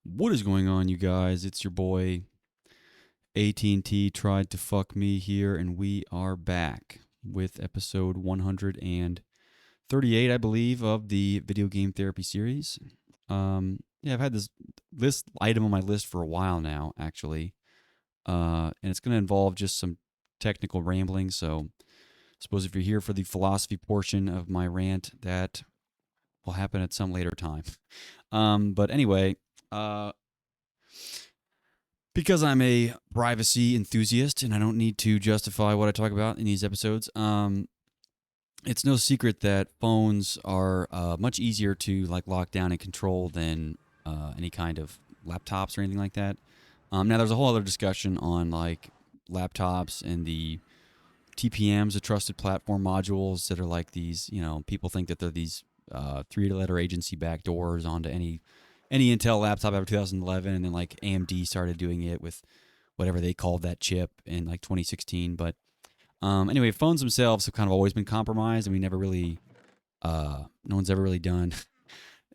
What is going on, you guys? It's your boy AT&T tried to fuck me here, and we are back with episode 138, I believe, of the video game therapy series. Yeah, I've had this list item on my list for a while now, actually, and it's going to involve just some technical rambling. So, I suppose if you're here for the philosophy portion of my rant, that will happen at some later time. But anyway, because I'm a privacy enthusiast and I don't need to justify what I talk about in these episodes, it's no secret that phones are much easier to like lock down and control than any kind of laptops or anything like that. Now, there's a whole other discussion on like laptops and the TPMs, the trusted platform modules that are like these. People think that they're these three-letter agency backdoors onto any Intel laptop after 2011, and then like AMD started doing it with whatever they called that chip in like 2016. But anyway, phones themselves have kind of always been compromised, and we never really, no one's ever really done.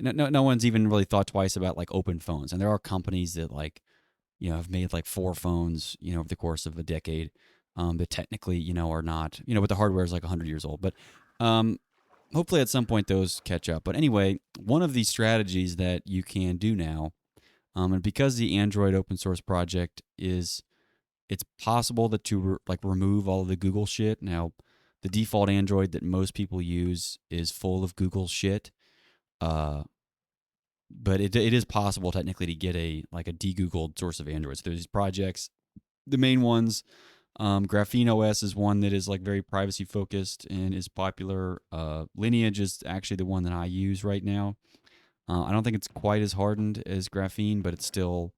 No one's even really thought twice about like open phones. And there are companies that like have made like four phones over the course of a decade that technically are not but the hardware is like 100 years old. But um, hopefully at some point those catch up. But anyway, one of these strategies that you can do now, and because the Android open source project is, it's possible that to like remove all of the Google shit. Now, the default Android that most people use is full of Google shit. Uh, but it is possible technically to get a like a de-Googled source of Android. So there's these projects. The main ones, Graphene OS is one that is like very privacy focused and is popular. Lineage is actually the one that I use right now. I don't think it's quite as hardened as Graphene, but it's still,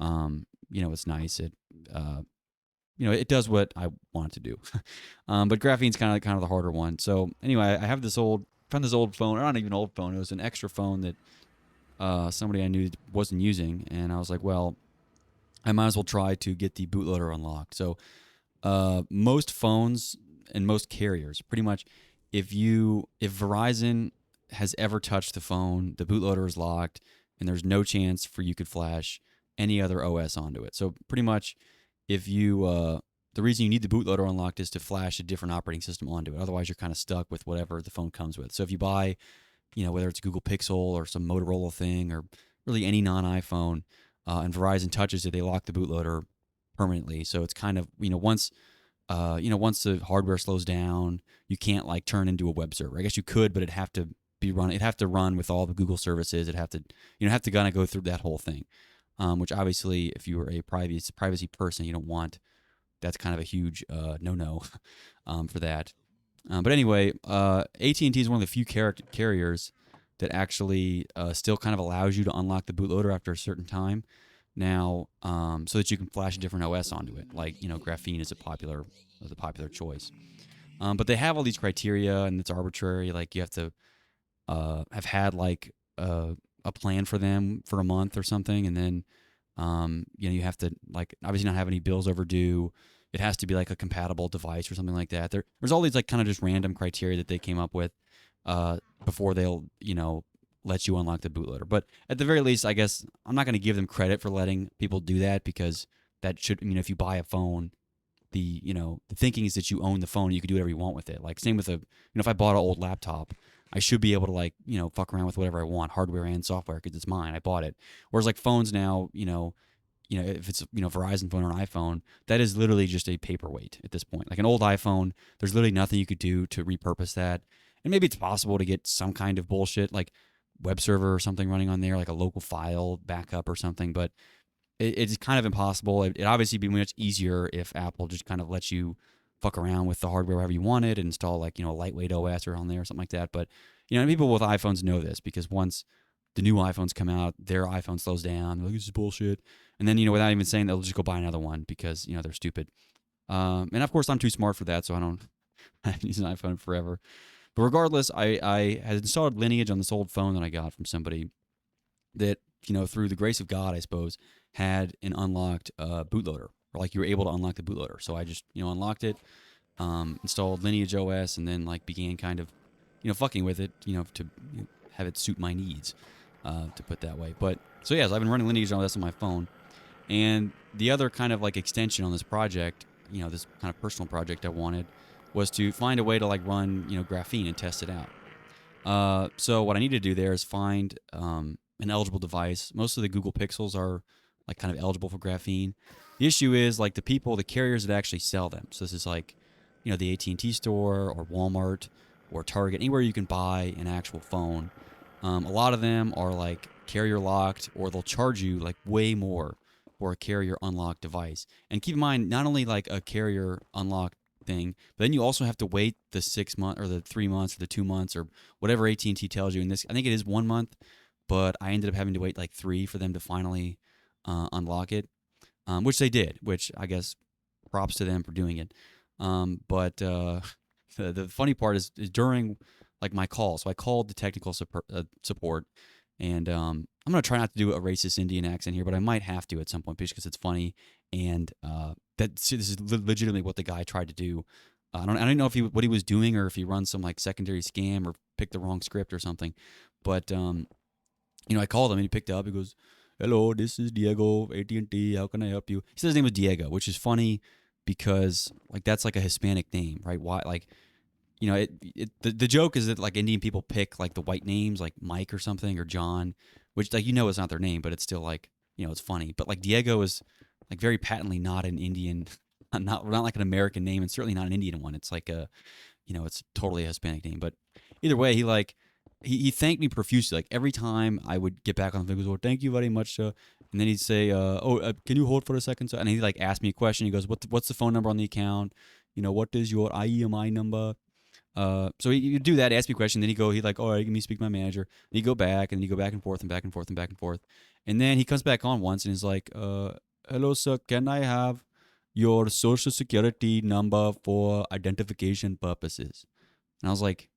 it's nice. It does what I want it to do. But Graphene's kind of the harder one. So anyway, I have found this old phone, or not even old phone. It was an extra phone that somebody I knew wasn't using, and I was like, well, I might as well try to get the bootloader unlocked. So most phones and most carriers, pretty much, if Verizon has ever touched the phone, the bootloader is locked, and there's no chance for you could flash any other OS onto it. So pretty much, if you the reason you need the bootloader unlocked is to flash a different operating system onto it. Otherwise, you're kind of stuck with whatever the phone comes with. So if you buy, whether it's Google Pixel or some Motorola thing or really any non-iPhone, and Verizon touches it, they lock the bootloader permanently. So it's kind of once the hardware slows down, you can't like turn into a web server. I guess you could, but it'd have to run with all the Google services. It'd have to kind of go through that whole thing. Which obviously, if you were a privacy person, you don't want. That's kind of a huge no for that. But anyway, AT&T is one of the few carriers that actually still kind of allows you to unlock the bootloader after a certain time. Now, so that you can flash a different OS onto it, like Graphene is a popular choice. But they have all these criteria, and it's arbitrary. Like you have to have had like a plan for them for a month or something, and then you have to like obviously not have any bills overdue. It has to be like a compatible device or something like that. There's all these like kind of just random criteria that they came up with before they'll let you unlock the bootloader. But at the very least, I guess I'm not going to give them credit for letting people do that, because that should if you buy a phone, the thinking is that you own the phone, you can do whatever you want with it. Like same with if I bought an old laptop, I should be able to like fuck around with whatever I want, hardware and software, because it's mine. I bought it. Whereas like phones now, if it's Verizon phone or an iPhone, that is literally just a paperweight at this point. Like an old iPhone, there's literally nothing you could do to repurpose that. And maybe it's possible to get some kind of bullshit like web server or something running on there, like a local file backup or something. But it's kind of impossible. It'd obviously be much easier if Apple just kind of lets you fuck around with the hardware however you want it and install like a lightweight OS or on there or something like that. But people with iPhones know this, because once the new iPhones come out, their iPhone slows down. They're like, this is bullshit. And then without even saying, they'll just go buy another one because they're stupid. And of course, I'm too smart for that, so I haven't used an iPhone forever. But regardless, I had installed Lineage on this old phone that I got from somebody that through the grace of God, I suppose, had an unlocked bootloader, or like you were able to unlock the bootloader. So I just unlocked it, installed Lineage OS, and then like began kind of fucking with it, to have it suit my needs. to put that way. But so yeah, so I've been running lineage on this on my phone, and the other kind of like extension on this project, this kind of personal project I wanted, was to find a way to like run graphene and test it out. So what I need to do there is find an eligible device. Most of the Google Pixels are like kind of eligible for graphene. The issue is like the carriers that actually sell them. So this is like, the AT&T store or Walmart or Target, anywhere you can buy an actual phone. A lot of them are like carrier locked, or they'll charge you like way more for a carrier unlocked device. And keep in mind, not only like a carrier unlocked thing, but then you also have to wait the 6 month or the 3 months or the 2 months or whatever AT&T tells you. In this, I think it is 1 month, but I ended up having to wait like 3 for them to finally unlock it, which they did. Which I guess props to them for doing it. But the funny part is during like my call. So I called the technical support, and I'm gonna try not to do a racist Indian accent here, but I might have to at some point because it's funny, and this is legitimately what the guy tried to do. I don't know if what he was doing, or if he runs some like secondary scam or picked the wrong script or something. But I called him and he picked up. He goes, "Hello, this is Diego, AT&T. How can I help you?" He said his name was Diego, which is funny because like that's like a Hispanic name, right? Why like the joke is that like Indian people pick like the white names like Mike or something or John, which like it's not their name, but it's still like it's funny. But like Diego is like very patently not an Indian, not like an American name, and certainly not an Indian one. It's like it's totally a Hispanic name. But either way, he thanked me profusely. Like every time I would get back on the phone, he goes, "Well, thank you very much, sir." And then he'd say, can you hold for a second, sir? And he'd like ask me a question. He goes, what's the phone number on the account? What is your IEMI number? So you do that, ask me a question, then he'd like, all right, let me speak to my manager. And he'd go back, and he'd go back and forth and back and forth and back and forth. And then he comes back on once and he's like, hello, sir, can I have your social security number for identification purposes? And I was like,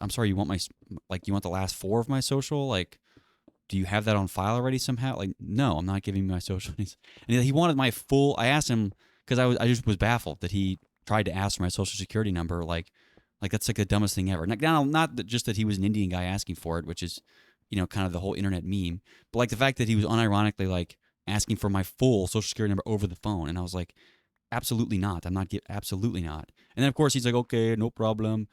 I'm sorry, you want the last 4 of my social? Like, do you have that on file already somehow? Like, no, I'm not giving you my social. And he wanted my full, I asked him, because I just was baffled that he tried to ask for my social security number. Like that's like the dumbest thing ever. Now, not that just that he was an Indian guy asking for it, which is, kind of the whole internet meme, but like the fact that he was unironically like asking for my full social security number over the phone. And I was like, absolutely not. Absolutely not. And then of course he's like, okay, no problem.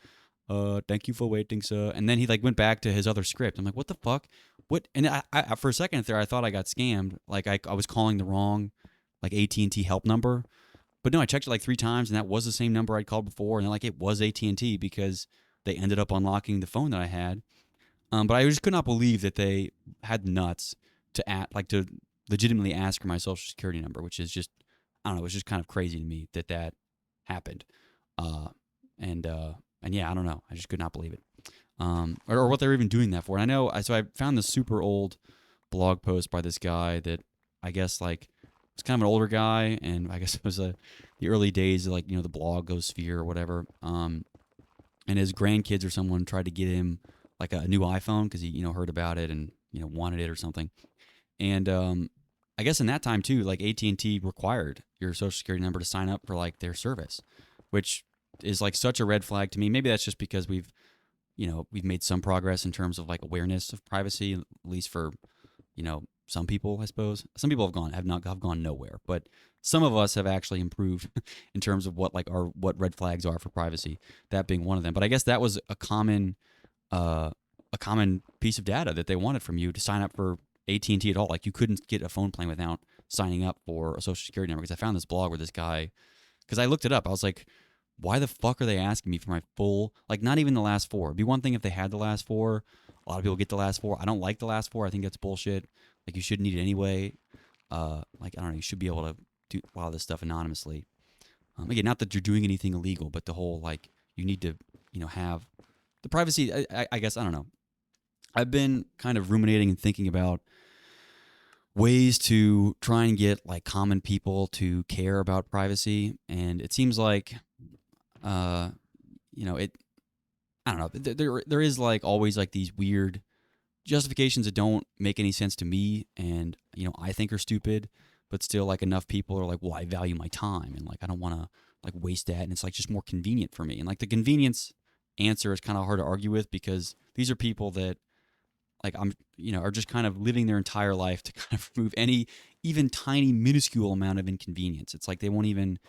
Thank you for waiting, sir. And then he like went back to his other script. I'm like, what the fuck? What? And I for a second there, I thought I got scammed. Like I was calling the wrong like AT&T help number. But no, I checked it like 3 times, and that was the same number I'd called before. And then, like, it was AT&T because they ended up unlocking the phone that I had. But I just could not believe that they had nuts to legitimately ask for my social security number, which is just, I don't know, it was just kind of crazy to me that happened. And yeah, I don't know, I just could not believe it. Or what they were even doing that for. And so I found this super old blog post by this guy that I guess like was kind of an older guy, and I guess it was the early days of like the blogosphere or whatever. And his grandkids or someone tried to get him like a new iPhone because he heard about it and wanted it or something. And I guess in that time too, like AT&T required your social security number to sign up for like their service, which is like such a red flag to me. Maybe that's just because we've made some progress in terms of like awareness of privacy, at least for some people, I suppose. Some people have gone nowhere, but some of us have actually improved in terms of what red flags are for privacy. That being one of them. But I guess that was a common piece of data that they wanted from you to sign up for AT&T at all. Like you couldn't get a phone plan without signing up for a social security number. Because I found this blog where this guy, because I looked it up, I was like, why the fuck are they asking me for my full, like not even the last 4? It'd be one thing if they had the last 4. A lot of people get the last 4. I don't like the last 4. I think that's bullshit. Like you shouldn't need it anyway. Like I don't know, you should be able to do a lot of this stuff anonymously. Again, not that you're doing anything illegal, but the whole like you need to have the privacy. I guess I don't know. I've been kind of ruminating and thinking about ways to try and get like common people to care about privacy, and it seems like it. I don't know. There is like always like these weird justifications that don't make any sense to me, and I think are stupid, but still like enough people are like, well, I value my time, and like I don't want to like waste that, and it's like just more convenient for me. And like the convenience answer is kind of hard to argue with because these are people that like I'm, are just kind of living their entire life to kind of remove any even tiny minuscule amount of inconvenience. It's like they won't even,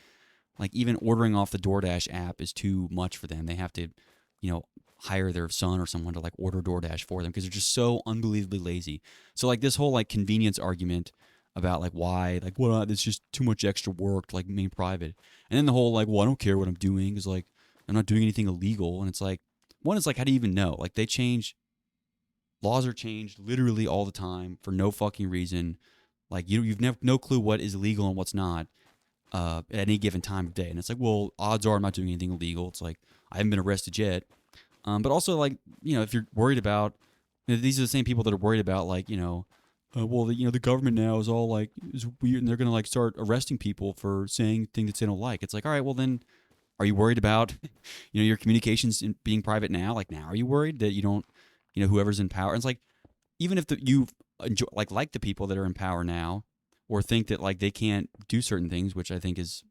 like, even ordering off the DoorDash app is too much for them. They have to, hire their son or someone to like order DoorDash for them because they're just so unbelievably lazy. So like this whole like convenience argument about like why, like, well, it's just too much extra work to like being private. And then the whole like, well, I don't care what I'm doing is like, I'm not doing anything illegal. And it's like, one is like, how do you even know? Like laws are changed literally all the time for no fucking reason. Like you've never no clue what is illegal and what's not at any given time of day. And it's like, well, odds are I'm not doing anything illegal. It's like I haven't been arrested yet. But also like, if you're worried about, these are the same people that are worried about like, well, the government now is all like is weird and they're gonna like start arresting people for saying things that they don't like. It's like, all right, well then, are you worried about, your communications being private now? Like now, are you worried that you don't, whoever's in power? And it's like, even if you enjoy, like the people that are in power now, or think that like they can't do certain things, which I think is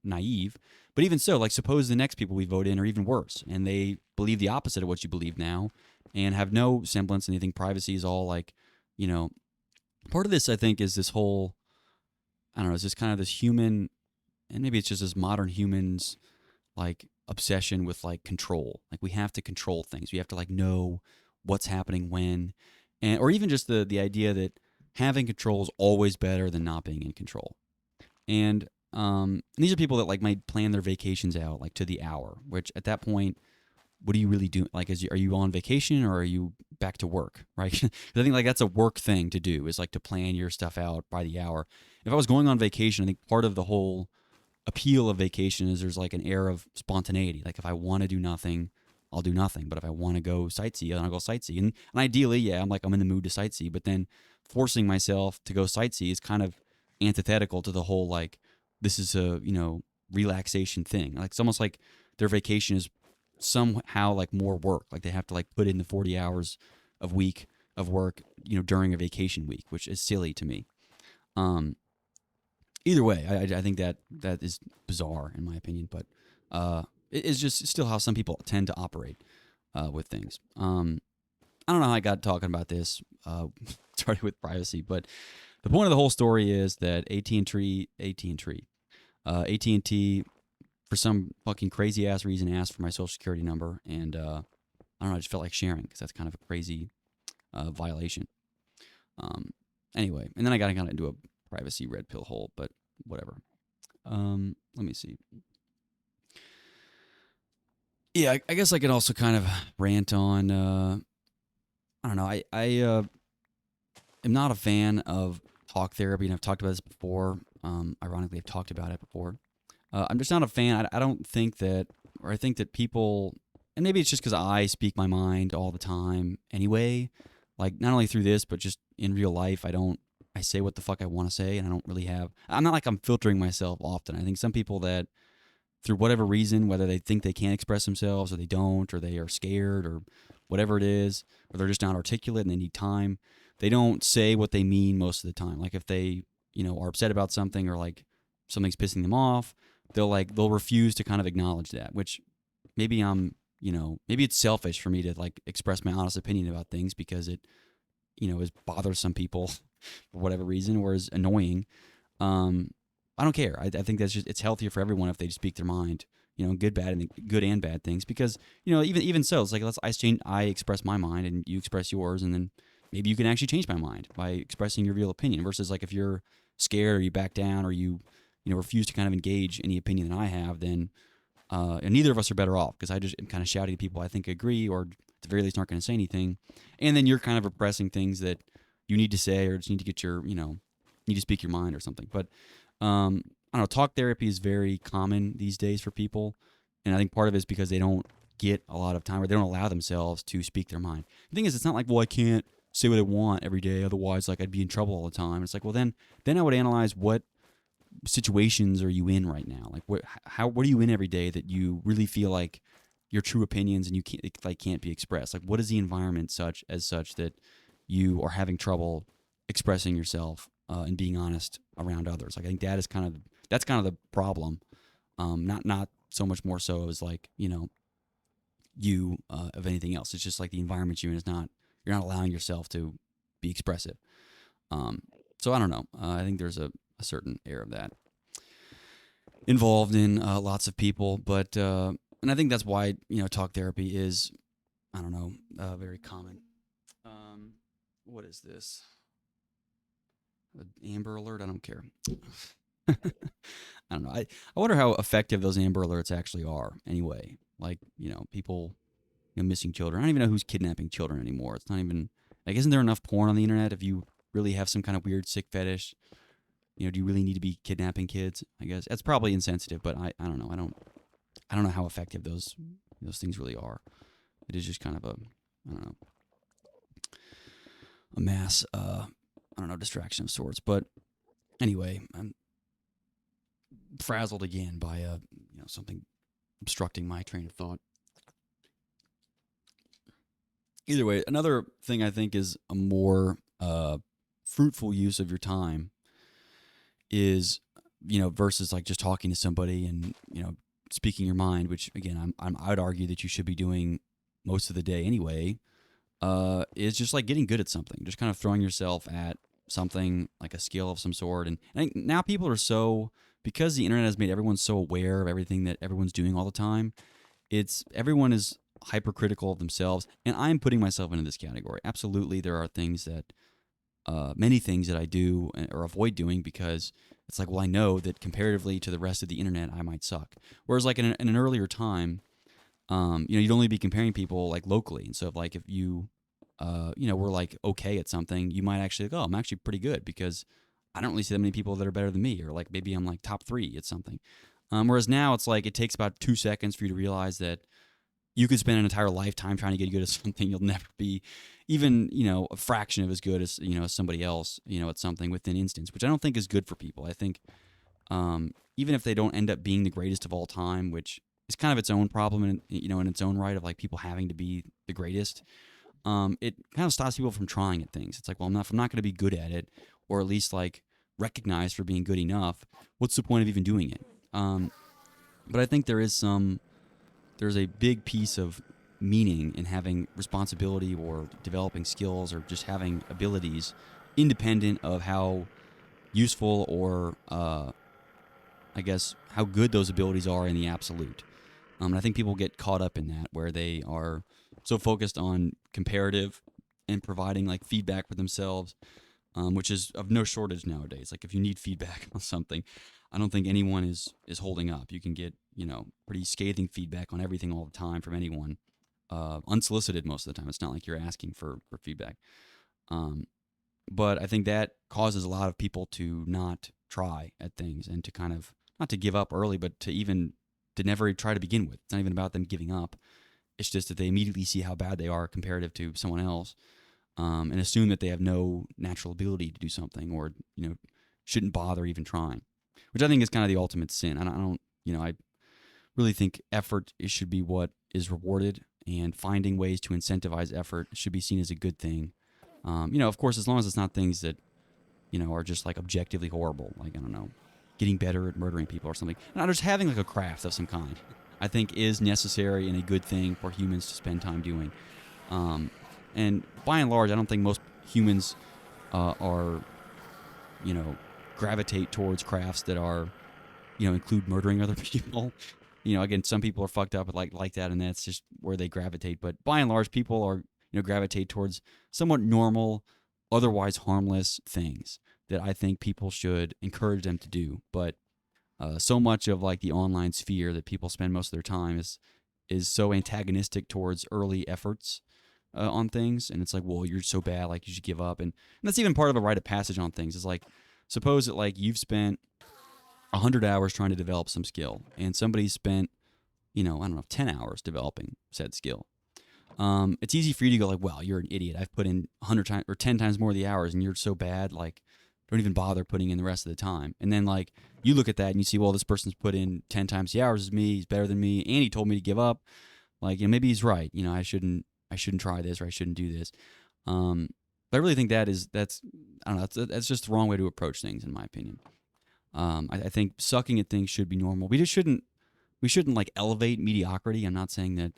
naive. But even so, like suppose the next people we vote in are even worse, and they believe the opposite of what you believe now, and have no semblance, and they think privacy is all like, part of this I think is this whole, I don't know, it's just kind of this human, and maybe it's just as modern humans like obsession with like control. Like we have to control things. We have to like know what's happening when, and or even just the idea that having control is always better than not being in control. And these are people that like might plan their vacations out like to the hour, which at that point, what do you really do? Like, are you on vacation or are you back to work? Right? 'Cause I think like that's a work thing to do, is like to plan your stuff out by the hour. If I was going on vacation, I think part of the whole appeal of vacation is there's like an air of spontaneity. Like if I want to do nothing, I'll do nothing. But if I want to go sightsee, then I'll go sightsee. And ideally, yeah, I'm in the mood to sightsee. But then forcing myself to go sightsee is kind of antithetical to the whole like this is a relaxation thing. Like it's almost like their vacation is somehow like more work. Like they have to like put in the 40 hours of week of work during a vacation week, which is silly to me. Either way, I think that is bizarre in my opinion, but it's just still how some people tend to operate with things. I don't know how I got talking about this, started with privacy, but the point of the whole story is that AT&T, for some fucking crazy ass reason, asked for my social security number, and I don't know, I just felt like sharing because that's kind of a crazy violation. Anyway, and then I got kind of into a privacy red pill hole, but whatever. Let me see. Yeah, I guess I could also kind of rant on. I don't know. I am not a fan of talk therapy, and I've talked about this before. Ironically, I've talked about it before. I'm just not a fan. I don't think that, or I think that people, and maybe it's just because I speak my mind all the time anyway. Like not only through this, but just in real life, I say what the fuck I want to say, and I don't really have. I'm not like I'm filtering myself often. I think some people that, through whatever reason, whether they think they can't express themselves or they don't, or they are scared or whatever it is, or they're just not articulate and they need time, they don't say what they mean most of the time. Like if they, are upset about something or like something's pissing them off, they'll refuse to kind of acknowledge that, which maybe maybe it's selfish for me to like express my honest opinion about things because it, is bothers some people for whatever reason or is annoying. I don't care. I think that's just, it's healthier for everyone if they just speak their mind, good and bad things, because even so, it's like I express my mind and you express yours, and then maybe you can actually change my mind by expressing your real opinion. Versus like if you're scared or you back down or you refuse to kind of engage any opinion that I have, then and neither of us are better off because I just am kind of shouting at people I think agree or at the very least aren't going to say anything, and then you're kind of repressing things that you need to say or just need to get your need to speak your mind or something. But I don't know, talk therapy is very common these days for people, and I think part of it is because they don't get a lot of time or they don't allow themselves to speak their mind. The thing is, it's not like, well, I can't say what I want every day, otherwise like I'd be in trouble all the time. It's like, well, then I would analyze what situations are you in right now? Like what are you in every day that you really feel like your true opinions and you can't be expressed? Like what is the environment such that you are having trouble expressing yourself and being honest around others? Like I think that's kind of the problem. Not so much more so as like you of anything else. It's just like the environment you're in is not you're not allowing yourself to be expressive. So I don't know. I think there's a certain air of that involved in lots of people, but and I think that's why talk therapy is, I don't know, very common. What is this? An Amber Alert? I don't care. I don't know. I wonder how effective those Amber Alerts actually are. Anyway, like people missing children. I don't even know who's kidnapping children anymore. It's not even like, isn't there enough porn on the internet if you really have some kind of weird sick fetish? Do you really need to be kidnapping kids? I guess that's probably insensitive, but I don't know. I don't know how effective those things really are. It is just kind of I don't know, a mass I don't know, distraction of sorts. But anyway, I'm frazzled again by something obstructing my train of thought. Either way, another thing I think is a more fruitful use of your time is, versus like just talking to somebody and speaking your mind, which again I would argue that you should be doing most of the day anyway. Is just like getting good at something, just kind of throwing yourself at something, like a skill of some sort. And I think now people are so, because the internet has made everyone so aware of everything that everyone's doing all the time, everyone is hypercritical of themselves, and I'm putting myself into this category. Absolutely, there are things that many things that I do or avoid doing because it's like, well, I know that comparatively to the rest of the internet, I might suck. Whereas like in an earlier time, you'd only be comparing people like locally. And so if you, were like okay at something, you might actually go, oh, I'm actually pretty good because I don't really see that many people that are better than me, or like maybe I'm like top 3 at something. Whereas now it's like it takes about 2 seconds for you to realize that you could spend an entire lifetime trying to get good at something. You'll never be even, a fraction of as good as, as somebody else, at something within instance, which I don't think is good for people. I think even if they don't end up being the greatest of all time, which is kind of its own problem in its own right of like people having to be the greatest, it kind of stops people from trying at things. It's like, well, if I'm not going to be good at it, or at least like recognized for being good enough, what's the point of even doing it? But I think there's a big piece of meaning in having responsibility or developing skills or just having abilities independent of how useful or I guess how good those abilities are in the absolute. And I think people get caught up in that, where they are so focused on comparative and providing like feedback for themselves, which is of no shortage nowadays. Like if you need feedback on something, I don't think anyone is holding up. You can get pretty scathing feedback on everything all the time from anyone, unsolicited most of the time. It's not like you're asking for feedback. But I think that causes a lot of people to not try at things and to kind of not to give up early, but to never try to begin with. It's not even about them giving up. It's just that they immediately see how bad they are comparative to someone else, and assume that they have no natural ability to do something, or shouldn't bother even trying, which I think is kind of the ultimate sin. I really think effort should be what is rewarded, and finding ways to incentivize effort should be seen as a good thing. Of course, as long as it's not things that are just like objectively horrible, like I don't know, getting better at murdering people or something. And just having like a craft of some kind, I think is necessary and a good thing for humans to spend time doing. And by and large, I don't think most humans are, gravitate towards crafts that are, include murdering other people. Again, some people are fucked up like that, and that's just where they gravitate. But by and large, people are, gravitate towards somewhat normal, otherwise harmless things that I think people should encourage them to do. But so much of like the online sphere that people spend most of their time is so antagonistic towards early efforts on things, and it's like, well, you're so bad, like you should give up, and that's even part of a rite of passage on things. It's like, suppose that like you've spent 100 hours trying to develop some skill, and somebody spent, I don't know, 10 hours developing said skill. It's easy for you to go like, well, you're an idiot. I've put in 100 times or 10 times more of the hours, and you're so bad, like, don't even bother putting in the rest of the time. And then like you look at that and you see, well, this person's put in 10 times the hours as me. He's better than me, and he told me to give up. Like, maybe he's right. I shouldn't try this, or I shouldn't do this. But I really think that's I don't know. That's just the wrong way to approach things, in my opinion. I think sucking at things should be normal. We shouldn't like elevate mediocrity. I'm not saying that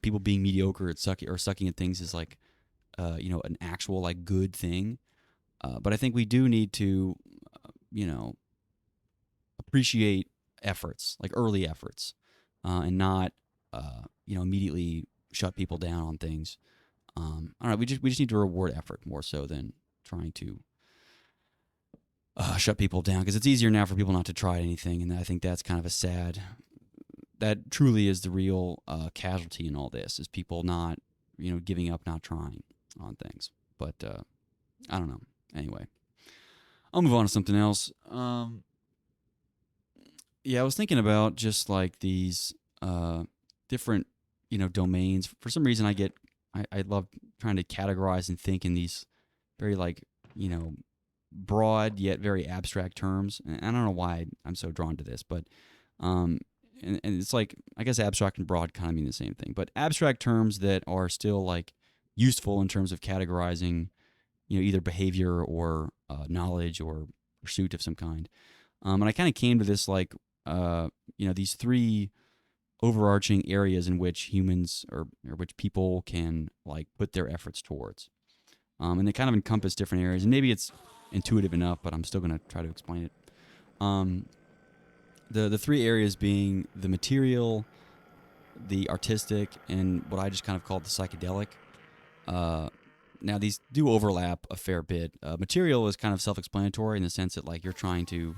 people being mediocre at sucking at things is like an actual like good thing. But I think we do need to, you know, appreciate efforts, like early efforts, and not, immediately shut people down on things. I don't know. We just need to reward effort more so than trying to shut people down, because it's easier now for people not to try anything, and I think that's kind of a sad. That truly is the real casualty in all this, is people not, giving up, not trying on things. But I don't know. Anyway, I'll move on to something else. Yeah, I was thinking about just like these different, domains. For some reason, I love trying to categorize and think in these very like, broad yet very abstract terms. And I don't know why I'm so drawn to this, but and it's like, I guess abstract and broad kind of mean the same thing, but abstract terms that are still like useful in terms of categorizing, either behavior or knowledge or pursuit of some kind. And I kind of came to this like, these three overarching areas in which humans or which people can like put their efforts towards. And they kind of encompass different areas. And maybe it's intuitive enough, but I'm still going to try to explain it. The three areas being the material, the artistic, and what I just kind of called the psychedelic. Now, these do overlap a fair bit. Material is kind of self-explanatory in the sense that like you're trying to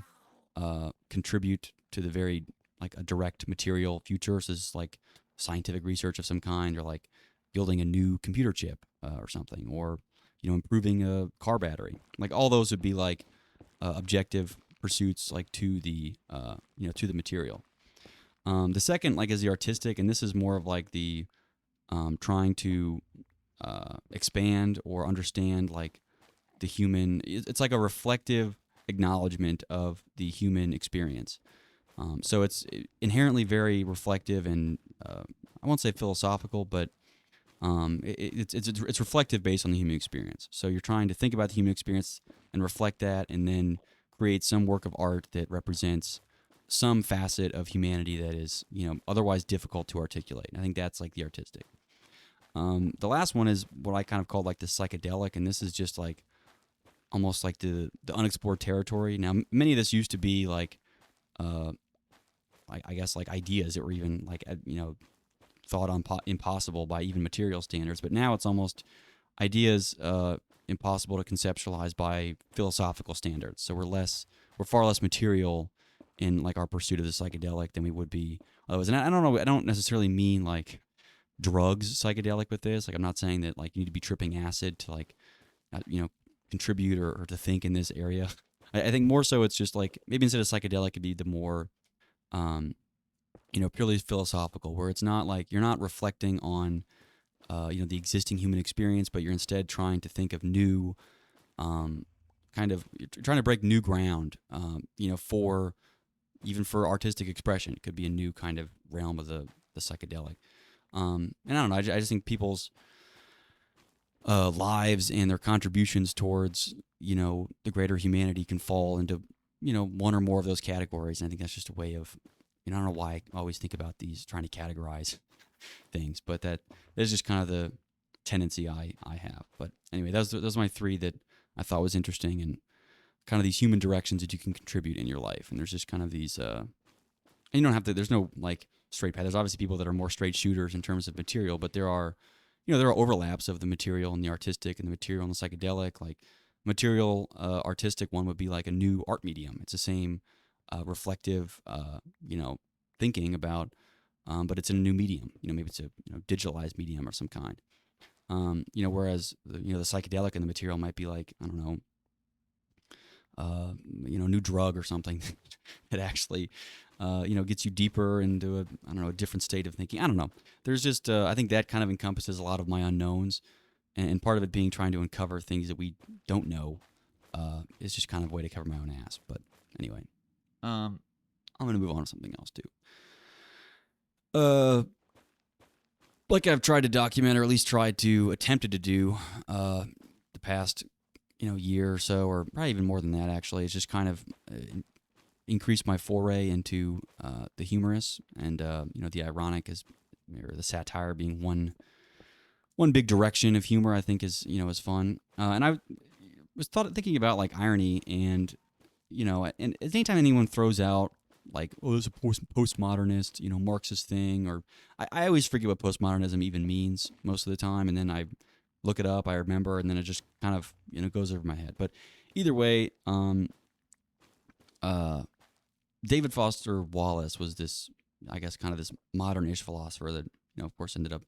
contribute to the very like a direct material future. So this is like scientific research of some kind, or like building a new computer chip or something, or improving a car battery. Like all those would be like objective pursuits, like to the to the material. The second like is the artistic, and this is more of like the trying to expand or understand like the human. It's like a reflective acknowledgement of the human experience. So it's inherently very reflective and I won't say philosophical, but it's reflective based on the human experience. So you're trying to think about the human experience and reflect that, and then create some work of art that represents some facet of humanity that is otherwise difficult to articulate. And I think that's like the artistic. The last one is what I kind of call like the psychedelic, and this is just like almost like the unexplored territory. Now, many of this used to be like, I guess like ideas that were even like thought impossible by even material standards, but now it's almost ideas impossible to conceptualize by philosophical standards. So we're far less material in like our pursuit of the psychedelic than we would be otherwise. And I don't know, I don't necessarily mean like drugs psychedelic with this. Like I'm not saying that like you need to be tripping acid to like contribute or to think in this area. I think more so it's just like maybe instead of psychedelic it'd be the more purely philosophical, where it's not like you're not reflecting on the existing human experience, but you're instead trying to think of new you're trying to break new ground, for artistic expression. It could be a new kind of realm of the psychedelic. And I don't know, I just think people's lives and their contributions towards the greater humanity can fall into one or more of those categories. And I think that's just a way of I don't know why I always think about these trying to categorize things, but that is just kind of the tendency I have. But anyway, those are my three that I thought was interesting, and kind of these human directions that you can contribute in your life. And there's just kind of these and you don't have to, there's no like straight path. There's obviously people that are more straight shooters in terms of material, but there are overlaps of the material and the artistic, and the material and the psychedelic. Like material artistic one would be like a new art medium. It's the same reflective thinking about but it's in a new medium. Maybe it's a digitalized medium or some kind. Whereas the psychedelic and the material might be like, I don't know, new drug or something that actually gets you deeper into a different state of thinking. I don't know. There's just I think that kind of encompasses a lot of my unknowns, and part of it being trying to uncover things that we don't know is just kind of a way to cover my own ass. But anyway, I'm gonna move on to something else too. Like I've tried to document, or at least attempted to do, the past, year or so, or probably even more than that. Actually, it's just kind of increased my foray into the humorous and the ironic, or the satire being one one big direction of humor I think is fun. And I was thinking about like irony and and anytime anyone throws out like, oh, there's a postmodernist, Marxist thing, or I always forget what postmodernism even means most of the time, and then I look it up, I remember, and then it just kind of goes over my head. But either way, uh, David Foster Wallace was this, I guess, kind of this modern-ish philosopher that of course he ended up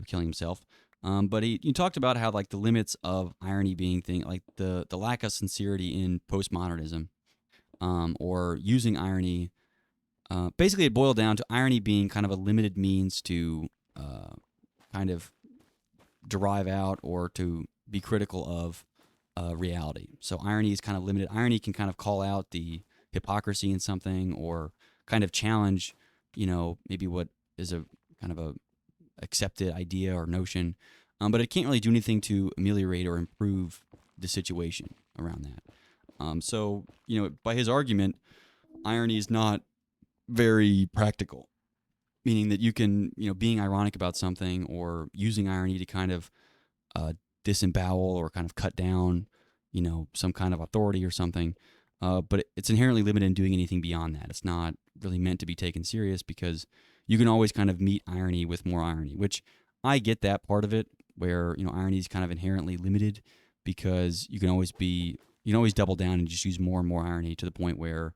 killing himself. But he talked about how like the limits of irony being like the lack of sincerity in postmodernism, or using irony. Basically, it boiled down to irony being kind of a limited means to kind of derive out or to be critical of reality. So irony is kind of limited. Irony can kind of call out the hypocrisy in something or kind of challenge, maybe what is a kind of a accepted idea or notion, but it can't really do anything to ameliorate or improve the situation around that. So, by his argument, irony is not very practical, meaning that you can, being ironic about something or using irony to kind of disembowel or kind of cut down, some kind of authority or something. But it's inherently limited in doing anything beyond that. It's not really meant to be taken serious because you can always kind of meet irony with more irony, which I get that part of it where, irony is kind of inherently limited because you can always double down and just use more and more irony to the point where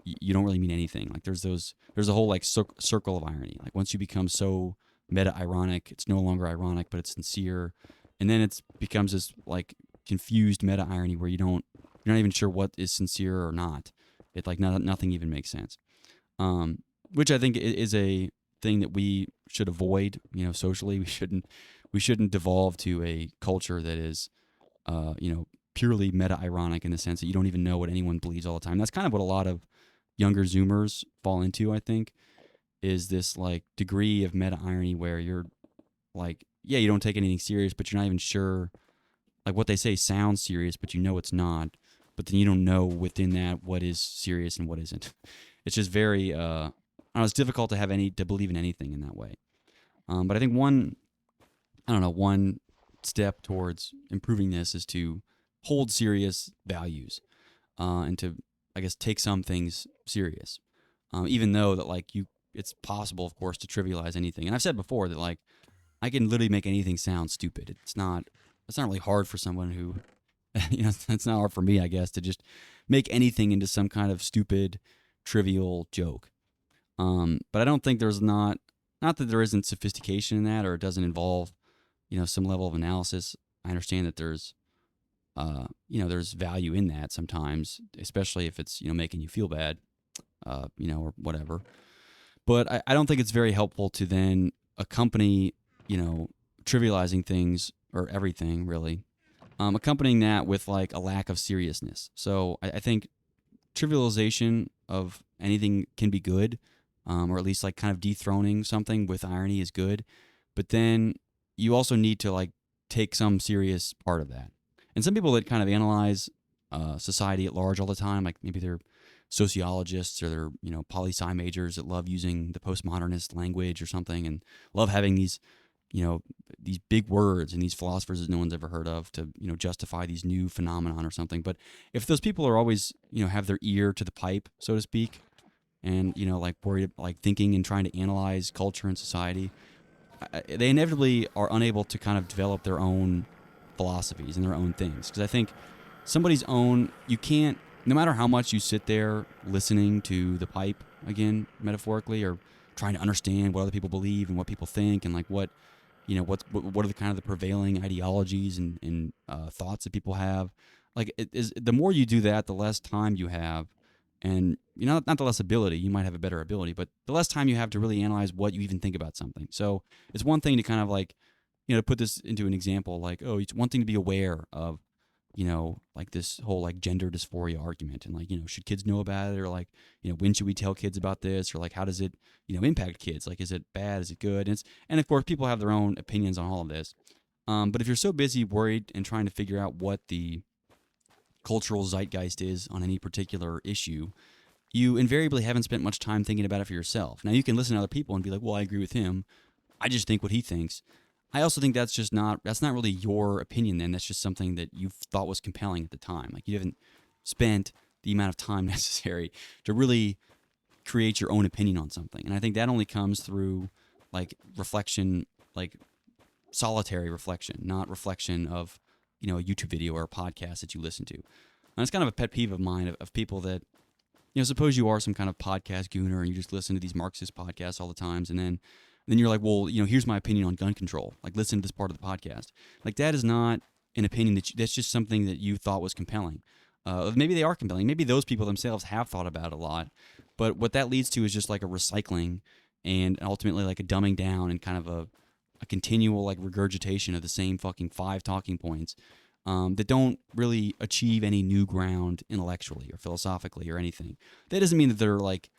you don't really mean anything. Like there's a whole like circle of irony. Like once you become so meta ironic, it's no longer ironic, but it's sincere. And then it becomes this like confused meta irony where you're not even sure what is sincere or not. It like nothing even makes sense. Which I think is a thing that we should avoid. Socially, we shouldn't devolve to a culture that is, purely meta ironic in the sense that you don't even know what anyone believes all the time. That's kind of what a lot of younger Zoomers fall into. I think is this like degree of meta irony where you're like, yeah, you don't take anything serious, but you're not even sure. Like what they say sounds serious, but it's not. But then you don't know within that what is serious and what isn't. It's just very, it's difficult to believe in anything in that way. But I think one step towards improving this is to hold serious values, and to, I guess, take some things serious, even though that like it's possible, of course, to trivialize anything. And I've said before that like I can literally make anything sound stupid. It's not really hard for someone who, it's not hard for me, I guess, to just make anything into some kind of stupid, trivial joke. But I don't think there's not that there isn't sophistication in that, or it doesn't involve, some level of analysis. I understand that there's value in that sometimes, especially if it's, making you feel bad, or whatever. But I don't think it's very helpful to then accompany, trivializing things or everything really, accompanying that with like a lack of seriousness. So I think trivialization of anything can be good, or at least like kind of dethroning something with irony is good. But then you also need to like take some serious part of that. And some people that kind of analyze society at large all the time, like maybe they're sociologists or they're poli-sci majors that love using the postmodernist language or something, and love having these these big words and these philosophers that no one's ever heard of to justify these new phenomenon or something. But if those people are always have their ear to the pipe, so to speak, and like worried, like thinking and trying to analyze culture and society, they inevitably are unable to kind of develop their own philosophies and their own things. Because I think you can't, no matter how much you sit there listening to the pipe, again, metaphorically, or trying to understand what other people believe and what people think, and like what are the kind of the prevailing ideologies and thoughts that people have. Like the more you do that, the less time you have, and not the less ability. You might have a better ability, but the less time you have to really analyze what you even think about something. So it's one thing to kind of like, put this into an example, like, oh, it's one thing to be aware of, like this whole like gender dysphoria argument, and like, should kids know about it, or like, when should we tell kids about this, or like, how does it, impact kids? Like, is it bad? Is it good? And of course, people have their own opinions on all of this. But if you're so busy worried and trying to figure out what the cultural zeitgeist is on any particular issue, you invariably haven't spent much time thinking about it for yourself. Now, you can listen to other people and be like, well, I agree with him. I just think what he thinks. I also think that's not really your opinion. Then that's just something that you thought was compelling at the time. Like you haven't spent the amount of time necessary to really create your own opinion on something. And I think that only comes through like reflection, like solitary reflection, not reflection of, a YouTube video or a podcast that you listen to. And it's kind of a pet peeve of mine of people that, suppose you are some kind of podcast gooner and you just listen to these Marxist podcasts all the times. And then you're like, well, here's my opinion on gun control. Like, listen to this part of the podcast. Like, that is not an opinion that's just something that you thought was compelling. Maybe they are compelling. Maybe those people themselves have thought about it a lot. But what that leads to is just like a recycling and ultimately like a dumbing down and kind of a continual like regurgitation of the same fucking 5 talking points that don't really achieve any new ground intellectually or philosophically or anything. That doesn't mean that they're like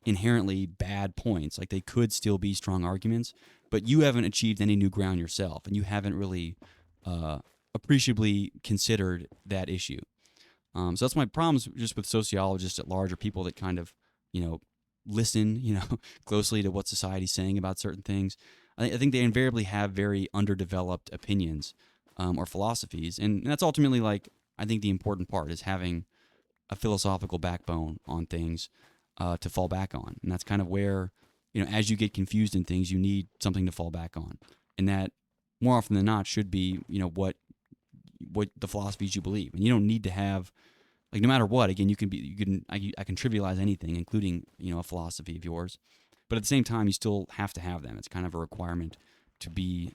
inherently bad points. Like they could still be strong arguments, but you haven't achieved any new ground yourself, and you haven't really appreciably considered that issue. So that's my problems just with sociologists at large, or people that kind of, listen, closely to what society's saying about certain things. I think they invariably have very underdeveloped opinions or philosophies, and that's ultimately like I think the important part is having a philosophical backbone on things to fall back on, and that's kind of where as you get confused in things, you need something to fall back on, and that more often than not should be what the philosophies you believe, and you don't need to have like no matter what. Again, I can trivialize anything, including a philosophy of yours, but at the same time, you still have to have them. It's kind of a requirement to be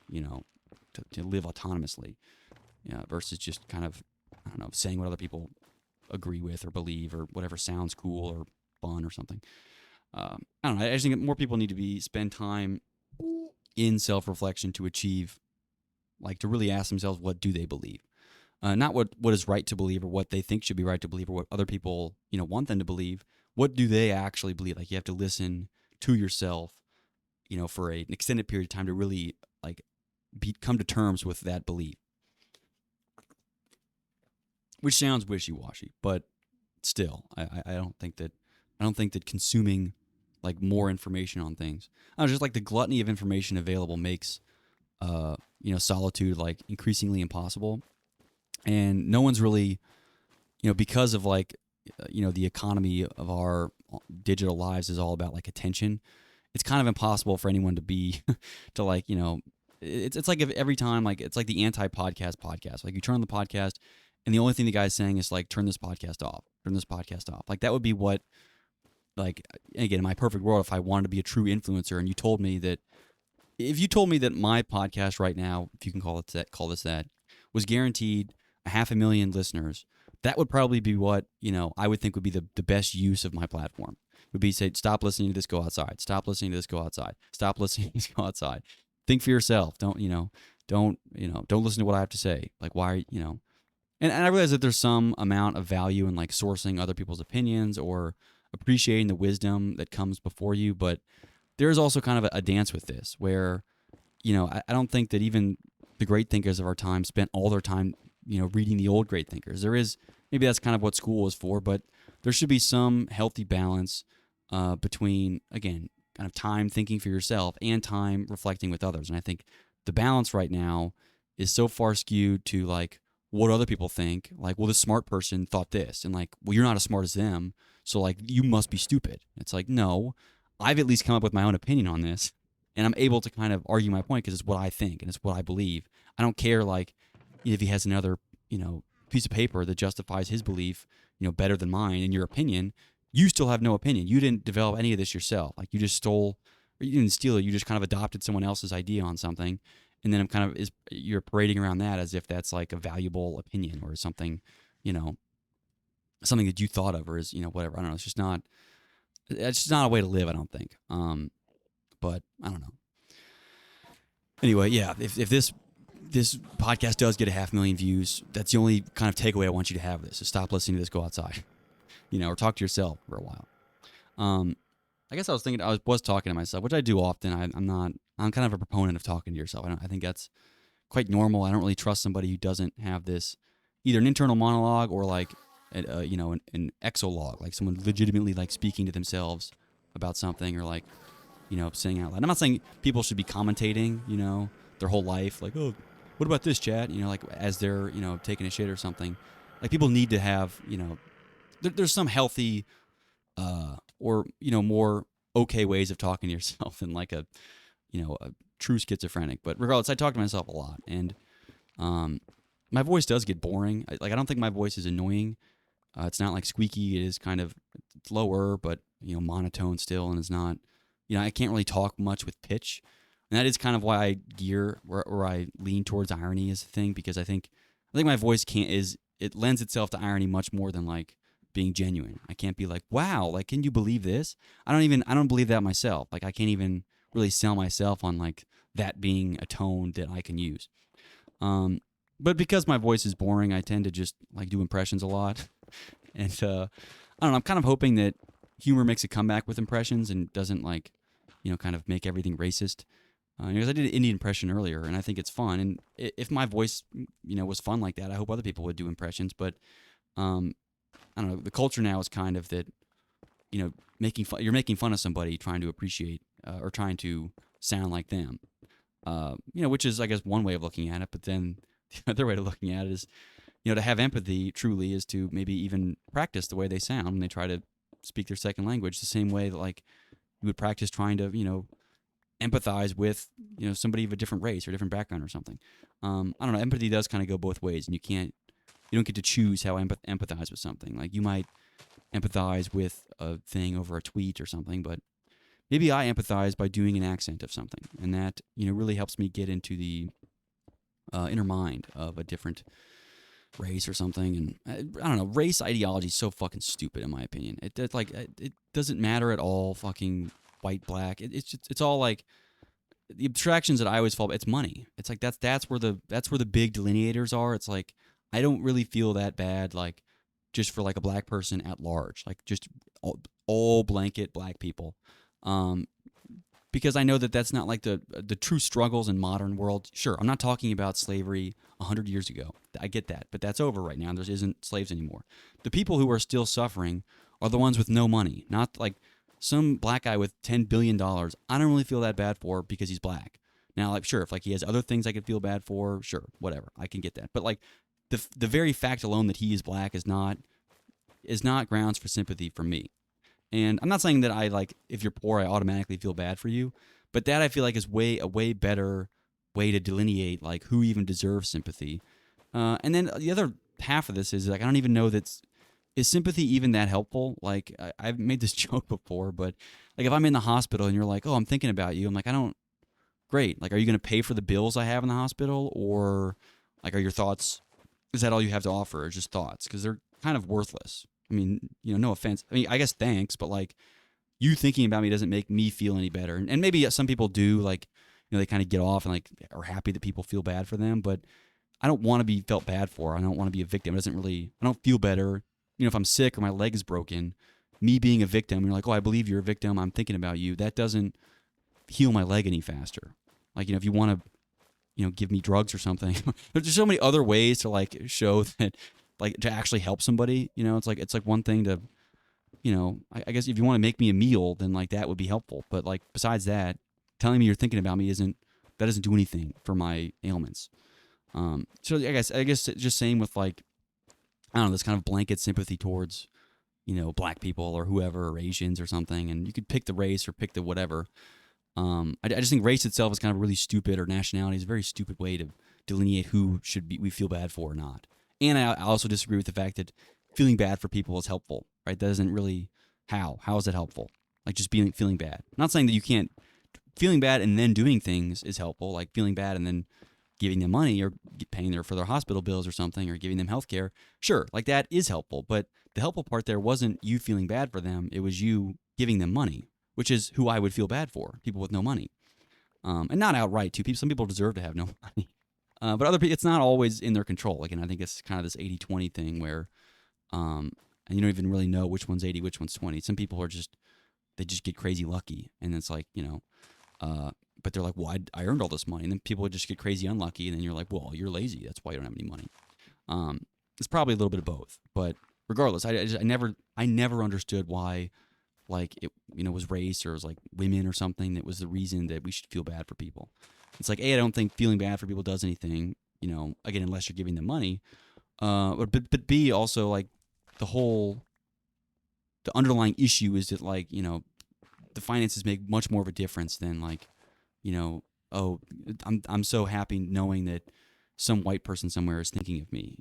to live autonomously, versus just kind of I don't know saying what other people agree with or believe or whatever sounds cool or fun or something. I don't know. I just think more people need to spend time in self-reflection to achieve, like to really ask themselves what do they believe. Not what is right to believe or what they think should be right to believe or what other people want them to believe. What do they actually believe? Like you have to listen to yourself, for an extended period of time to really like come to terms with that belief. Which sounds wishy-washy, but still, I don't think that consuming like more information on things. I don't know, just like the gluttony of information available makes solitude like increasingly impossible. And no one's really, because of like, the economy of our digital lives is all about like attention. It's kind of impossible for anyone to be, to like, it's like if every time, like, it's like the anti-podcast. Like you turn on the podcast and the only thing the guy's saying is like, turn this podcast off. Like that would be what, like, again, in my perfect world, if I wanted to be a true influencer and if you told me that my podcast right now, if you can call this that, was guaranteed 500,000 listeners, that would probably be what, I would think would be the best use of my platform. Would be say, stop listening to this, go outside. Stop listening to this, go outside. Stop listening to this, go outside. Think for yourself. Don't listen to what I have to say. Like why, and I realize that there's some amount of value in like sourcing other people's opinions or appreciating the wisdom that comes before you, but there is also kind of a dance with this where, I don't think that even the great thinkers of our time spent all their time reading the old great thinkers. There is, maybe that's kind of what school is for, but there should be some healthy balance between, again, kind of time thinking for yourself and time reflecting with others. And I think the balance right now is so far skewed to like what other people think. Like, well, this smart person thought this, and like, well, you're not as smart as them, so like you must be stupid. It's like, no, I've at least come up with my own opinion on this, and I'm able to kind of argue my point because it's what I think and it's what I believe. I don't care like if he has another, piece of paper that justifies his belief, better than mine. In your opinion, you still have no opinion. You didn't develop any of this yourself. Like you just stole, or you didn't steal it. You just kind of adopted someone else's idea on something, and then you're parading around that as if that's like a valuable opinion or something, something that you thought of or is whatever. I don't know. It's just not a way to live. I don't think. But I don't know. Anyway, yeah. If this podcast does get 500,000 views, that's the only kind of takeaway I want you to have. This is stop listening to this, go outside, or talk to yourself for a while. I guess I was talking to myself, which I do often. I'm kind of a proponent of talking to yourself. I think that's quite normal. I don't really trust somebody who doesn't have this, either an internal monologue or like, an exologue, like someone legitimately like speaking to themselves about something or like, saying out loud. I'm not saying people should be commentating, their whole life. Like, oh, what about this, chat? You know, like as they're, you know, taking a shit or something. Like people need to have, you know, there's some healthy or, you know, more okay ways of talking to yourself than like a, you know, a true schizophrenic. But regardless, I talk to myself a lot, and my voice does get boring. I don't think my voice is annoying. It's not like squeaky. It is kind of it's lower, but you know, monotone still, and it's not. You know, I can't really talk much with pitch, and that is kind of why I gear where I lean towards irony as a thing, because I think my voice it lends itself to irony much more than like being genuine. I can't be like, wow, like can you believe this? I don't believe that myself. Like I can't even really sell myself on like that being a tone that I can use. But because my voice is boring, I tend to just like do impressions a lot. And I don't know, I'm kind of hoping that humor makes a comeback with impressions and doesn't like, you know, kind of make everything racist. Because I did an Indian impression earlier, and I think it's fun. And if my voice, you know, was fun like that, I hope other people would do impressions. But I don't know, the culture now is kind of that, you know, you're making fun of somebody trying to appreciate or trying to sound like them. You know, which is, I guess, one way of looking at it. But then the other way of looking at it is, you know, to have empathy truly is to maybe even practice the way they sound when they try to speak their second language, the same way that like you would practice trying to, you know, empathize with, you know, somebody of a different race or different background or something. I don't know. Empathy does kind of go both ways, and you don't get to choose how empathize with something. Like you might empathize with a thing over a tweet or something, but maybe I empathize by doing an accent of something, and that, you know, really helps me get into the inner mind of a different race or something. And I don't know, race ideology is so fucking stupid in my opinion. It doesn't matter at all. Fucking white, black. It's all like the abstractions that I always fall. It's money. It's like that's where the big delineators are. It's like I don't really feel that bad. Like just for like a black person at large, like just all blanket black people. Because I know that that's not like the true struggles in modern world. Sure, I'm not talking about slavery 100 years ago. I get that, but that's over right now. There isn't slaves anymore. The people who are still suffering are the ones with no money, not like some black guy with $10 billion. I don't really feel that bad for because he's black. Now, like, sure, if like he has other things I could feel bad for, sure, whatever, I can get that. But like the very fact alone that he is black is not grounds for sympathy for me. And I'm not saying that I like if you're poor, I automatically feel bad for you, but that I feel like is a way better way to delineate like who even deserves sympathy. And then the other half of this is like I don't even know is sympathy even that helpful? Like I've made this joke before, but like if I'm in the hospital and you're like, oh, I'm thinking about you, I'm like, great. Like, are you going to pay for the bills I have in the hospital, or like are your thoughts? Is that all you have to offer, or just thoughts? Because they're kind of worthless. I mean, you know, no offense. I mean, I guess thanks, but like you thinking about me doesn't make me feel any better. And maybe some people do, like, you know, they kind of get off and like are happy that people feel bad for them. But I don't want to be felt bad for. I don't want to be a victim. I don't feel better. You know, if I'm sick or my leg is broken, me being a victim, you're like, oh, I believe you're a victim. I'm thinking about you. That doesn't heal my leg any faster. Like, you know, if you want to, you know, give me drugs or something, there's just so many other ways to like show that, like, to actually help somebody. You know, it's like one thing to, you know, I guess if you want to make me a meal, then like that would be helpful. But like besides that, telling me you're thinking about me doesn't do anything for my ailments. So I guess just same with like, I don't know, this kind of blanket sympathy towards, you know, black people or whoever, or Asians or something. And you could pick the race or pick the whatever. I just think race itself is kind of really stupid, or nationality is a very stupid way to delineate who we feel bad for or not. And I also disagree with the fact that feeling bad for people is helpful, right? That isn't really how is it helpful? Like just feeling bad. I'm not saying that you can't, feeling bad and then doing things is helpful, like feeling bad and then giving them money or paying for their hospital bills or something, or giving them health care. Sure, like that is helpful, but the helpful part there wasn't you feeling bad for them, it was you giving them money, which is who I would feel bad for, people with no money. And not outright too. Some people deserve to have no money. But other people, it's not always in their control. Again, I think it's kind of this 80-20 thing where, and you don't even really know which one's 80, which one's 20. Some people they just get crazy lucky. And it's like, you know, but they're like, well, I earned all this money. And then people would just get crazy unlucky. And then you're like, well, you're lazy. That's why you don't have any money. It's probably a little bit of both. But regardless, I never understood why, like, it, you know, was race or it was like women or something that was the reason that we should feel bad for people. It's like, A, I don't think feeling bad for people does anything, again, unless you're giving them money. But B, also, like, the underlying issue is that, like, the finances make much more of a difference than, like, oh, I'm so happy knowing that some white person somewhere is thinking of me,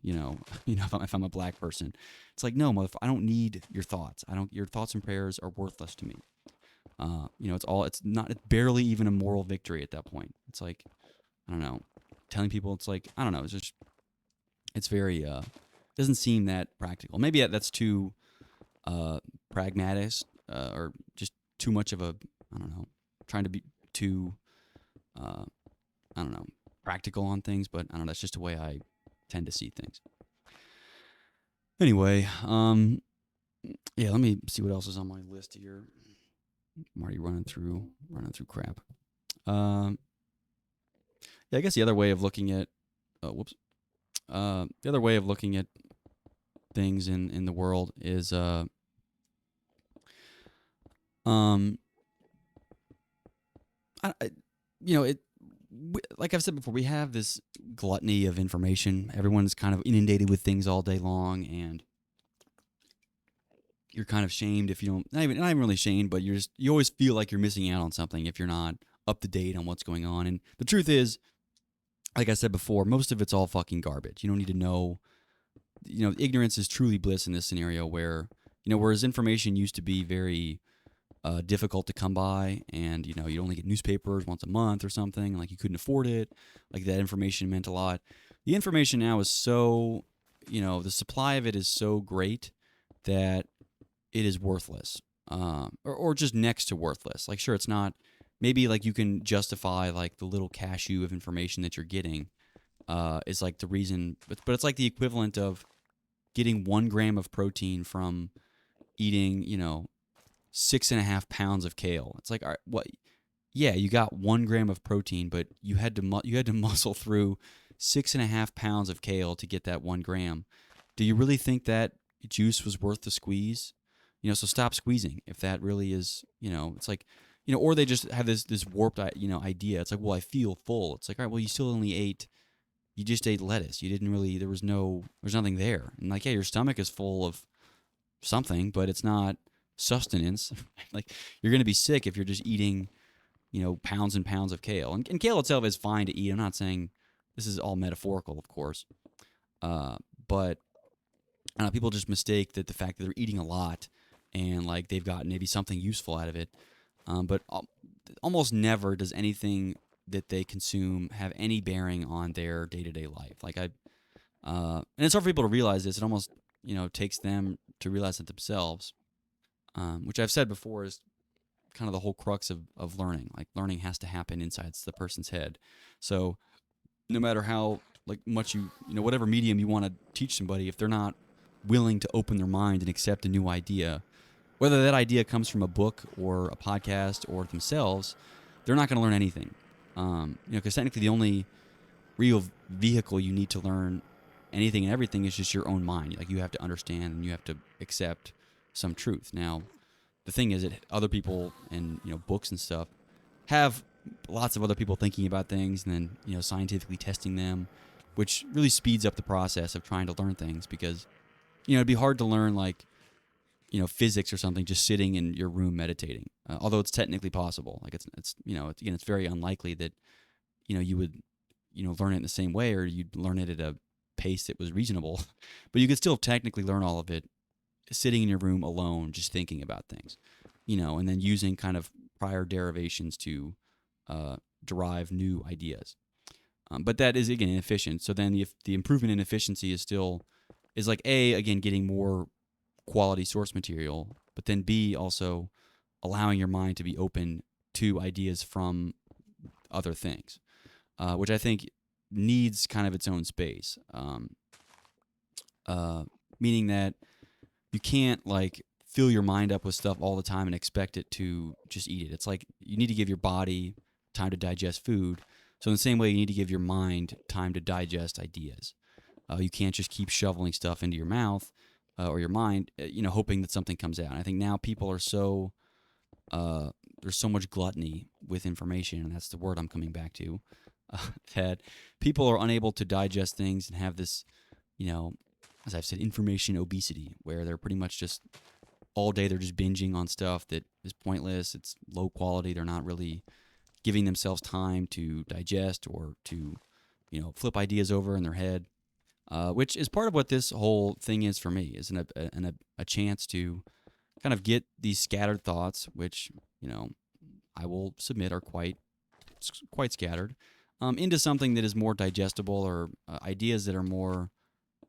if I'm a black person. It's like, no, I don't need your thoughts. Your thoughts and prayers are worthless to me. It's barely even a moral victory at that point. It's like, I don't know, telling people, it's like, I don't know, it's very, doesn't seem that practical. Maybe that's too pragmatic, or just too much of a, I don't know, trying to be too, I don't know, practical on things, but I don't know, that's just the way I tend to see things. Anyway, yeah, let me see what else is on my list here. I'm already running through crap. Yeah, I guess the other way of looking at, the other way of looking at things in the world is, like I've said before, we have this gluttony of information. Everyone's kind of inundated with things all day long, and you're kind of shamed if you don't. Not even really shamed, but you always feel like you're missing out on something if you're not up to date on what's going on. And the truth is, like I said before, most of it's all fucking garbage. You don't need to know. Ignorance is truly bliss in this scenario, where whereas information used to be very difficult to come by, and you'd only get newspapers once a month or something, like you couldn't afford it, like that information meant a lot. The information now is so, the supply of it is so great that it is worthless, or just next to worthless. Like, sure, it's not, maybe like you can justify like the little cashew of information that you're getting is like the reason, but it's like the equivalent of getting 1 gram of protein from eating 6.5 pounds of kale. It's like, all right, what? Yeah, you got 1 gram of protein, but you had to muscle through 6.5 pounds of kale to get that 1 gram. Do you really think that juice was worth the squeeze? So stop squeezing if that really is. It's like, or they just have this warped idea. It's like, well, I feel full. It's like, all right, well, you just ate lettuce. You didn't really. There's nothing there. And like, yeah, your stomach is full of something, but it's not sustenance. Like, you're going to be sick if you're just eating, pounds and pounds of kale. And kale itself is fine to eat. I'm not saying this is all metaphorical, of course. But I don't know, people just mistake that the fact that they're eating a lot and like they've got maybe something useful out of it. But almost never does anything that they consume have any bearing on their day-to-day life. Like and it's hard for people to realize this. It almost, takes them to realize it themselves. Which I've said before is kind of the whole crux of learning. Like, learning has to happen inside the person's head. So no matter how like much whatever medium you want to teach somebody, if they're not willing to open their mind and accept a new idea, whether that idea comes from a book or a podcast or themselves, they're not going to learn anything. Because technically the only real vehicle you need to learn anything and everything is just your own mind. Like, you have to understand and you have to accept some truth. Now, the thing is that other people and books and stuff have lots of other people thinking about things and then scientifically testing them, which really speeds up the process of trying to learn things, because it'd be hard to learn like physics or something just sitting in your room meditating. Although it's technically possible. Like, it's very unlikely that you would learn it in the same way, or you'd learn it at a pace that was reasonable. But you could still technically learn all of it sitting in your room alone, just thinking about things, and then using kind of prior derivations to derive new ideas. But that is, again, inefficient. So then the improvement in efficiency is like, A, again, getting more quality source material, but then B, also allowing your mind to be open to ideas from other things, which I think needs kind of its own space. Meaning that you can't like fill your mind up with stuff all the time and expect it to just eat it. It's like you need to give your body time to digest food. So in the same way, you need to give your mind time to digest ideas. You can't just keep shoveling stuff into your mouth or your mind, hoping that something comes out. And I think now people are so there's so much gluttony with information, and that's the word I'm coming back to, that people are unable to digest things and have this, as I've said, information obesity, where they're pretty much just all day they're just binging on stuff that is pointless. It's low quality. They're not really giving themselves time to digest or to, flip ideas over in their head, which is part of what this whole thing is for me, is a chance to kind of get these scattered thoughts, which, I will submit are quite scattered, into something that is more digestible, or ideas that are more,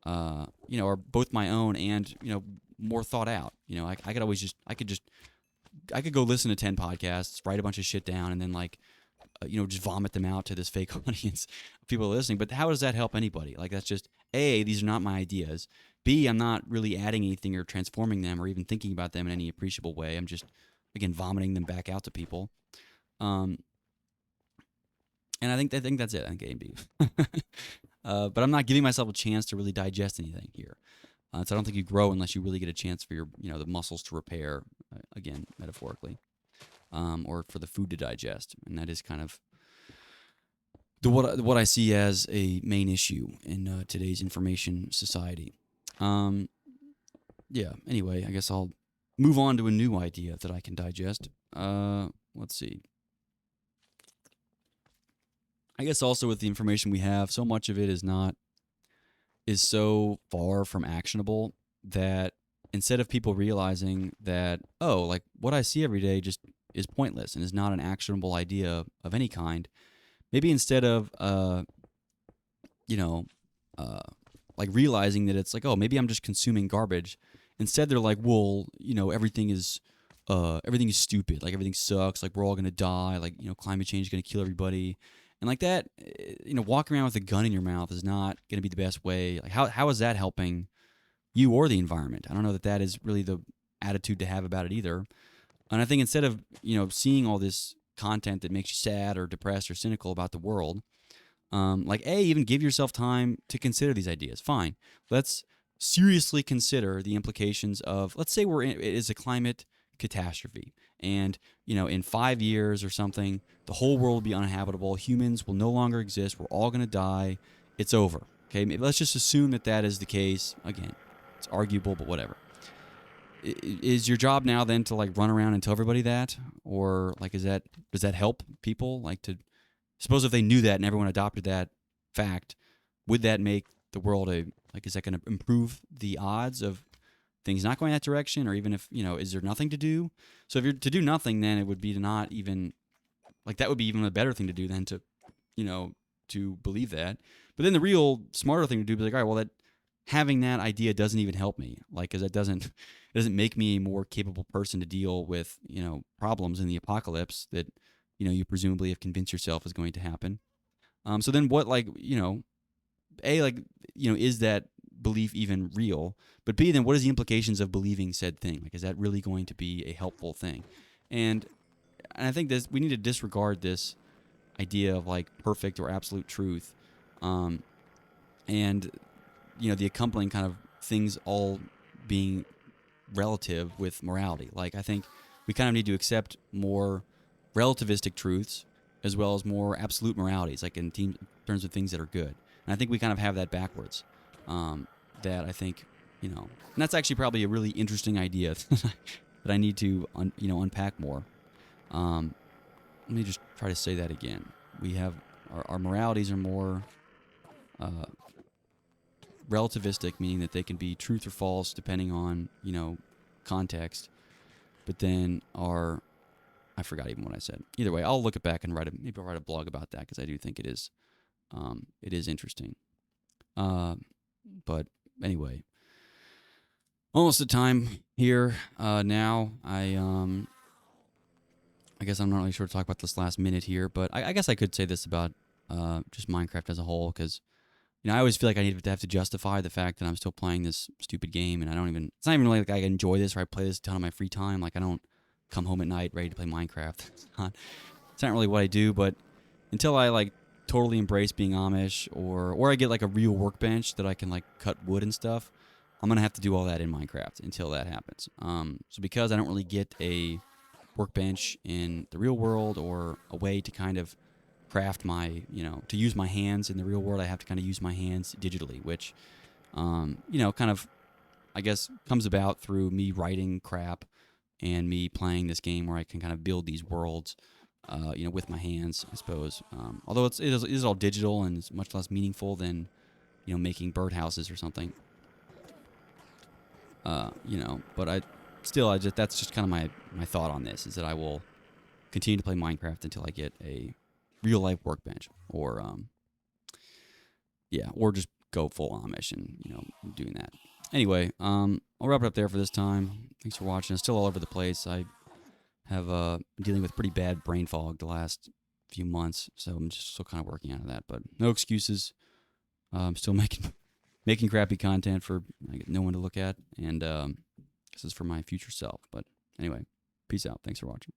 are both my own and, more thought out. I could go listen to 10 podcasts, write a bunch of shit down, and then just vomit them out to this fake audience of people listening. But how does that help anybody? Like, that's just, A, these are not my ideas. B, I'm not really adding anything or transforming them or even thinking about them in any appreciable way. I'm just, again, vomiting them back out to people. And I think that's it. I think A and B. But I'm not giving myself a chance to really digest anything here. So I don't think you grow unless you really get a chance for your, the muscles to repair, again, metaphorically, or for the food to digest. And that is kind of what I see as a main issue in today's information society. Anyway, I guess I'll move on to a new idea that I can digest. Let's see. I guess also with the information we have, so much of it is so far from actionable that instead of people realizing that, like what I see every day just is pointless and is not an actionable idea of any kind, maybe instead of, realizing that it's like, maybe I'm just consuming garbage. Instead, they're like, well, everything is stupid. Like, everything sucks. Like, we're all going to die. Like, climate change is going to kill everybody. And like that, walking around with a gun in your mouth is not going to be the best way. Like, how is that helping you or the environment? I don't know that is really the attitude to have about it either. And I think instead of, seeing all this content that makes you sad or depressed or cynical about the world, even give yourself time to consider these ideas. Fine. Let's seriously consider the implications of, let's say it is a climate catastrophe. And, in 5 years or something, the whole world will be uninhabitable. Humans will no longer exist. We're all going to die. It's over. Okay, let's just assume that is the case. Again, it's arguable, but whatever. Is your job now then to run around and tell everybody that? Or does that help people? Suppose if they knew that and everyone adopted that fact, would that make the world is that going to improve the odds of things not going that direction? Or even if, is there nothing to do? So if you're to do nothing, then it would be to not even, that would be even a better thing to do than to, to believe that. But then the real smarter thing to do would be all right, well, having that idea doesn't even help me. Because it doesn't make me a more capable person to deal with, problems in the apocalypse that, you presumably have convinced yourself is going to happen. So then what, is that belief even real? But B, then what is the implications of believing said thing? Is that really going to be a helpful thing? And I think we need to disregard this idea of perfect or absolute truth, and the accompanying kind of things all being relative with morality. I think we kind of need to accept more relativistic truths as well as more absolute moralities, in terms of things that are good. And I think we kind of have that backwards. That I think, and that's actually probably a really interesting idea that I need to, unpack more. Let me just try to say that again. We have our moralities are more relativistic, meaning that they can be truth or false depending on, context. But then I forgot even what I said. Either way, I'll look it back and maybe I'll write a blog about that because I do think it is interesting. But anyway, almost at time here now. I guess I'm not really sure to talk about this last minute here, but I guess I could say this about just Minecraft as a whole, because I always feel like I need to have to justify the fact that I'm still playing this stupid game, and it's not even really I enjoy this or I play this a ton of my free time. I don't come home at night ready to play Minecraft. It's not really what I do, but until I totally embrace being Amish, or I get a real workbench that I can cut wood and stuff, I'm gonna have to do all that in Minecraft until that happens. So because I don't really get a workbench in the real world, or a way to kind of craft my, to use my hands in the real world. I have to kind of use my hands digitally, which, kind of, I guess, comes about through me writing crap and me playing this game where I can kind of build these worlds, with my hands, I suppose. Although it is all digital and it's much less meaningful than, making birdhouses or something. But that's just kind of my thought on this, is that I will continue to play Minecraft until I get a real life workbench, or or just go full Amish and doing that. Anyway, I'll wrap it up there for this time. Thanks for watching. I'm still all over the place. I have been dealing with pretty bad brain fog the last few months, so I'm just still kind of working out of that. But no excuses. I'm still making crappy content for no one to look at, and this is for my future self. But anyway, peace out. Thanks for watching.